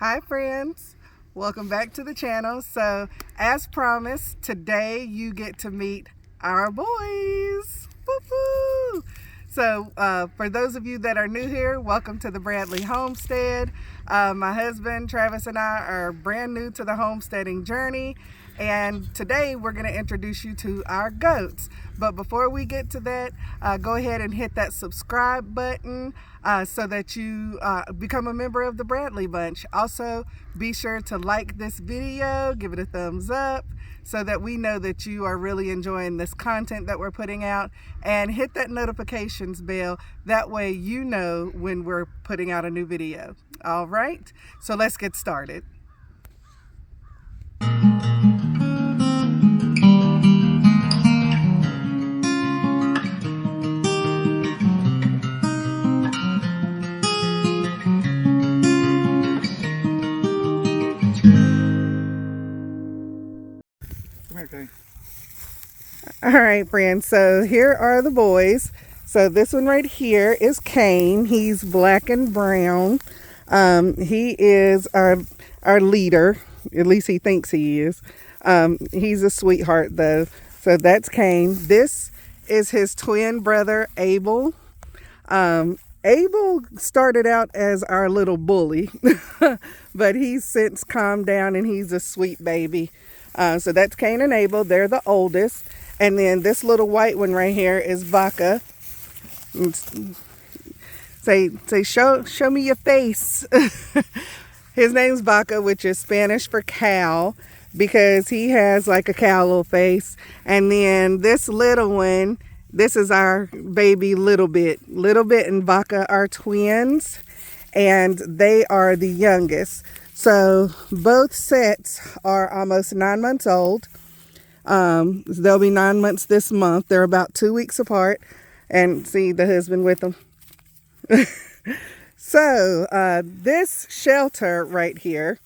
Hi friends, welcome back to the channel. So as promised, today you get to meet our boys. Woo-hoo! So for those of you that are new here, welcome to the Bradley homestead. My husband Travis and I are brand new to the homesteading journey, and today we're going to introduce you to our goats. But before we get to that, go ahead and hit that subscribe button so that you become a member of the Bradley Bunch. Also, be sure to like this video, give it a thumbs up so that we know that you are really enjoying this content that we're putting out, and hit that notifications bell. That way you know when we're putting out a new video. All right, so let's get started. All right, friends, so here are the boys. So this one right here is Kane. He's black and brown. He is our leader. At least he thinks he is. He's a sweetheart though. So that's Kane. This is his twin brother, Abel. Abel started out as our little bully, but he's since calmed down and he's a sweet baby. So that's Kane and Abel. They're the oldest. And then this little white one right here is Vaca. Say, show me your face. His name's Vaca, which is Spanish for cow, because he has like a cow little face. And then this little one, this is our baby Little Bit. Little Bit and Vaca are twins, and they are the youngest. So both sets are almost 9 months old. They'll be 9 months this month. They're about 2 weeks apart, and see the husband with them. So this shelter right here,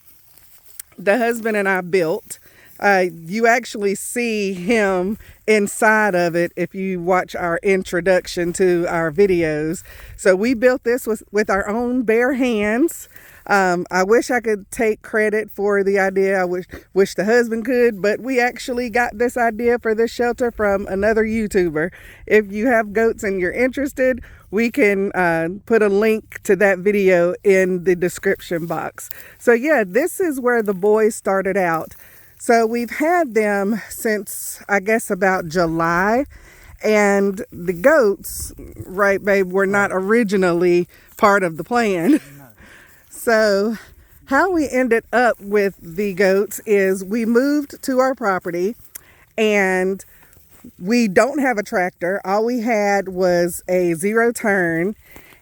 the husband and I built. You actually see him inside of it if you watch our introduction to our videos. So we built this with our own bare hands. I wish I could take credit for the idea. I wish the husband could, but we actually got this idea for this shelter from another YouTuber. If you have goats and you're interested, we can put a link to that video in the description box. So yeah, this is where the boys started out. So we've had them since, I guess, about July. And the goats, right, babe, were not originally part of the plan. So how we ended up with the goats is we moved to our property, and we don't have a tractor. All we had was a 0-turn,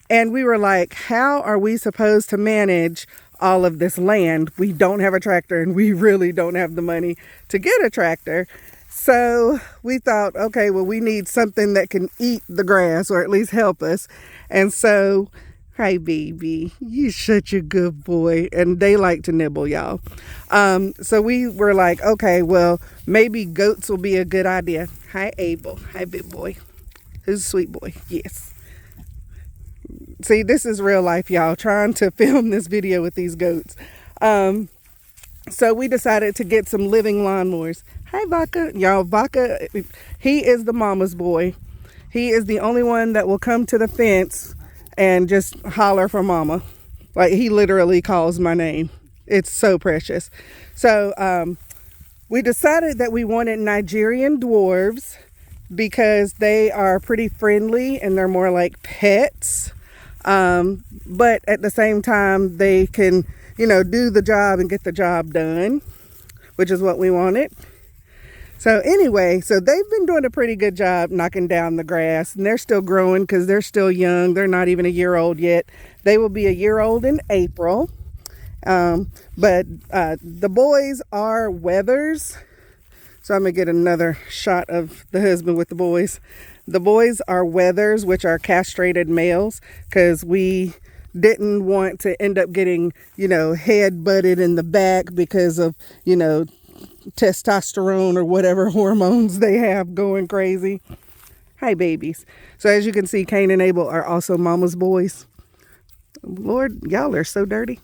and we were like, how are we supposed to manage all of this land? We don't have a tractor, and we really don't have the money to get a tractor. So we thought, okay, well, we need something that can eat the grass, or at least help us. And so, hi baby, you such a good boy. And they like to nibble, y'all. So we were like, okay, well, maybe goats will be a good idea. Hi Abel. Hi big boy. Who's a sweet boy? Yes. See, this is real life, y'all, trying to film this video with these goats. So we decided to get some living lawnmowers. Hi Vaca. Y'all, Vaca, he is the mama's boy. He is the only one that will come to the fence and just holler for mama. Like, he literally calls my name. It's so precious. So we decided that we wanted Nigerian dwarves because they are pretty friendly and they're more like pets. But at the same time, they can, you know, do the job and get the job done, which is what we wanted. So anyway, so they've been doing a pretty good job knocking down the grass, and they're still growing because they're still young. They're not even a year old yet. They will be a year old in April. But the boys are wethers. So I'm going to get another shot of the husband with the boys. The boys are wethers, which are castrated males, because we didn't want to end up getting, you know, head butted in the back because of, you know, testosterone or whatever hormones they have going crazy. Hi babies. So as you can see, Cain and Abel are also mama's boys. Lord, y'all are so dirty.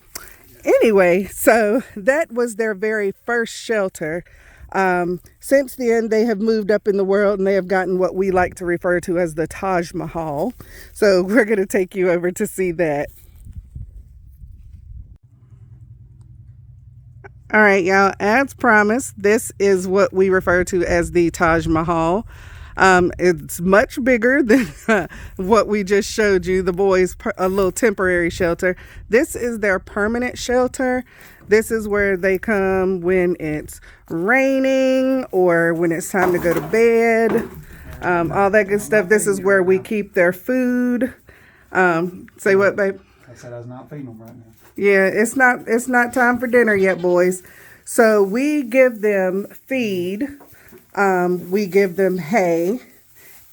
Anyway, so that was their very first shelter. Since then, they have moved up in the world and they have gotten what we like to refer to as the Taj Mahal. So we're going to take you over to see that. All right, y'all, as promised, this is what we refer to as the Taj Mahal. It's much bigger than what we just showed you, the boys' a little temporary shelter. This is their permanent shelter. This is where they come when it's raining or when it's time to go to bed, all that good stuff. This is where we keep their food. Say what, babe? I said I was not feeding them right now. Yeah, it's not time for dinner yet, boys. So we give them feed. We give them hay,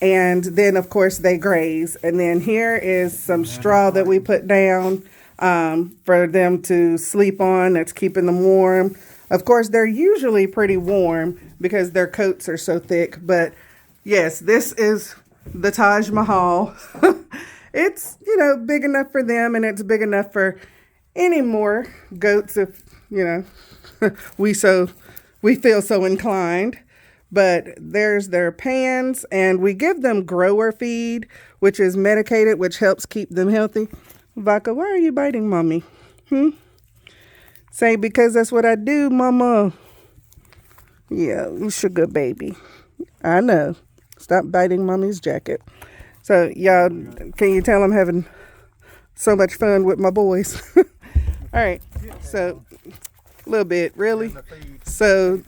and then of course they graze. And then here is some straw that we put down for them to sleep on. That's keeping them warm. Of course, they're usually pretty warm because their coats are so thick. But yes, this is the Taj Mahal. It's, big enough for them, and it's big enough for any more goats if, we feel so inclined. But there's their pans, and we give them grower feed, which is medicated, which helps keep them healthy. Vaca, why are you biting mommy? Say, because that's what I do, mama. Yeah, you sugar baby. I know. Stop biting mommy's jacket. So, y'all, can you tell I'm having so much fun with my boys? All right, so a little bit, really. So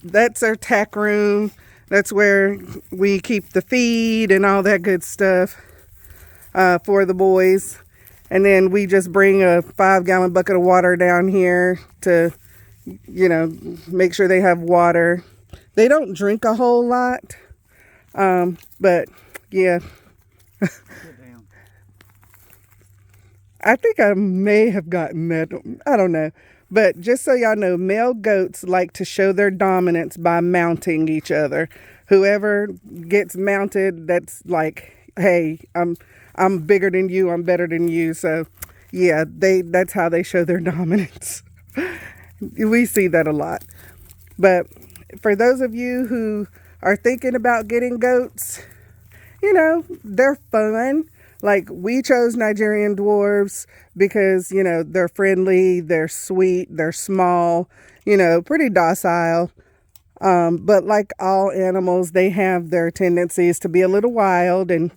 that's our tack room. That's where we keep the feed and all that good stuff for the boys. And then we just bring a 5-gallon bucket of water down here to, make sure they have water. They don't drink a whole lot, but yeah. I think I may have gotten that. I don't know. But just so y'all know, male goats like to show their dominance by mounting each other. Whoever gets mounted, that's like, hey, I'm bigger than you, I'm better than you. So yeah, that's how they show their dominance. We see that a lot. But for those of you who are thinking about getting goats, they're fun. Like, we chose Nigerian dwarves because, they're friendly, they're sweet, they're small, pretty docile. But like all animals, they have their tendencies to be a little wild, and,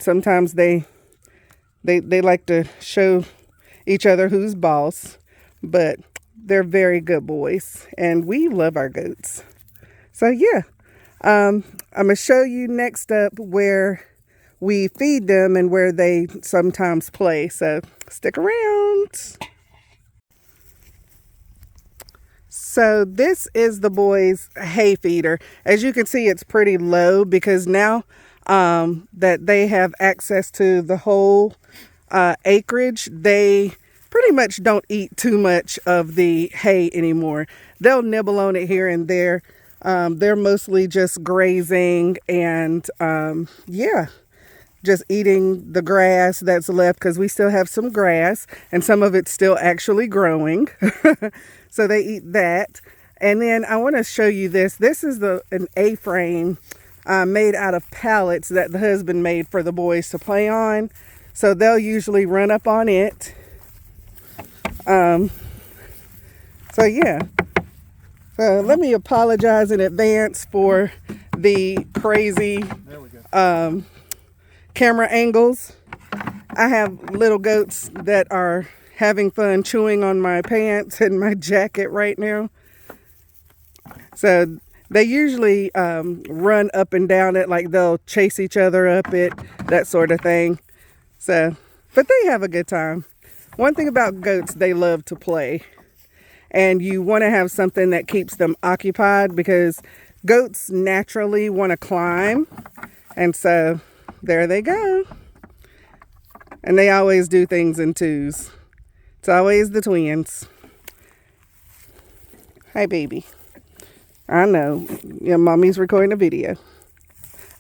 sometimes they like to show each other who's boss. But they're very good boys, and we love our goats. So yeah, I'm going to show you next up where we feed them and where they sometimes play. So stick around. So this is the boys' hay feeder. As you can see, it's pretty low because now that they have access to the whole acreage, they pretty much don't eat too much of the hay anymore. They'll nibble on it here and there. They're mostly just grazing and just eating the grass that's left, because we still have some grass and some of it's still actually growing. So they eat that. And then I want to show you this. This is an A-frame made out of pallets that the husband made for the boys to play on. So they'll usually run up on it. So yeah. Let me apologize in advance for the crazy camera angles. I have little goats that are having fun chewing on my pants and my jacket right now. So they usually run up and down it, like they'll chase each other up it, that sort of thing. So, but they have a good time. One thing about goats, they love to play. And you want to have something that keeps them occupied, because goats naturally want to climb. And so there they go. And they always do things in twos. It's always the twins. Hi, baby. I know. Your mommy's recording a video.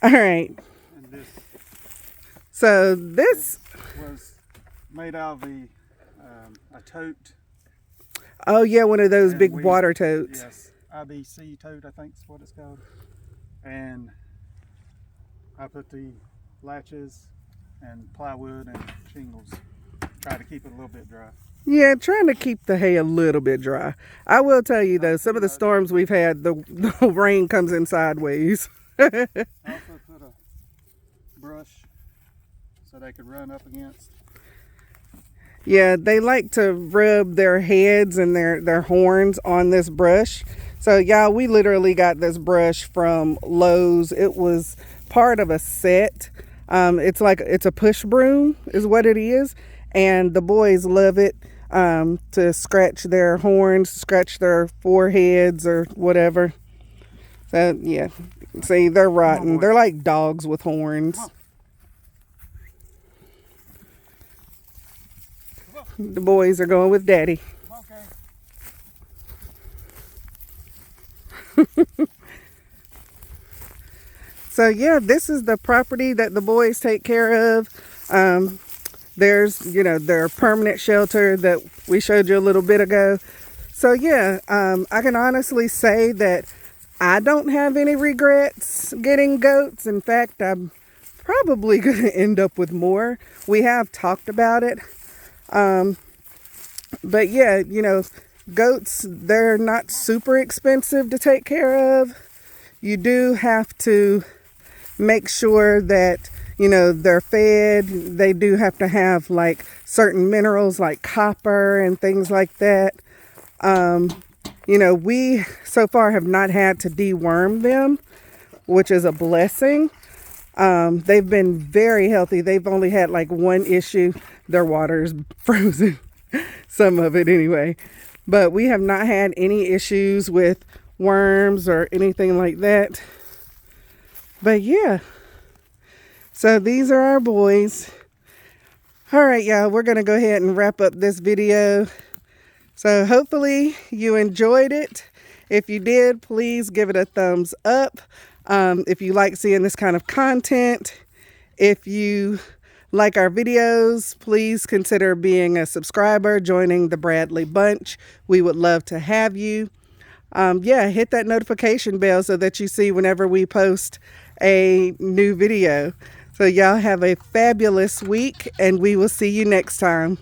All right. And So this was made out of the a tote. Oh yeah, one of those And big we- water totes. Yes, IBC tote, I think is what it's called. And I put the latches and plywood and shingles. Try to keep it a little bit dry. Yeah, trying to keep the hay a little bit dry. I will tell you though, some of the storms we've had, the rain comes in sideways. I also put a brush so they could run up against. Yeah, they like to rub their heads and their horns on this brush. So yeah, we literally got this brush from Lowe's. It was part of a set. It's a push broom is what it is. And the boys love it to scratch their horns, scratch their foreheads or whatever. So yeah, see, they're rotten. They're like dogs with horns. The boys are going with Daddy. Okay. So yeah, this is the property that the boys take care of. There's, their permanent shelter that we showed you a little bit ago. So yeah, I can honestly say that I don't have any regrets getting goats. In fact, I'm probably going to end up with more. We have talked about it. But yeah, goats, they're not super expensive to take care of. You do have to make sure that, they're fed. They do have to have like certain minerals like copper and things like that. We so far have not had to deworm them, which is a blessing. They've been very healthy. They've only had like one issue. Their water is frozen. Some of it anyway. But we have not had any issues with worms or anything like that. But yeah. So these are our boys. All right, y'all. We're going to go ahead and wrap up this video. So hopefully you enjoyed it. If you did, please give it a thumbs up. If you like seeing this kind of content, if you like our videos, please consider being a subscriber, joining the Bradley Bunch. We would love to have you. Hit that notification bell so that you see whenever we post a new video. So y'all have a fabulous week, and we will see you next time.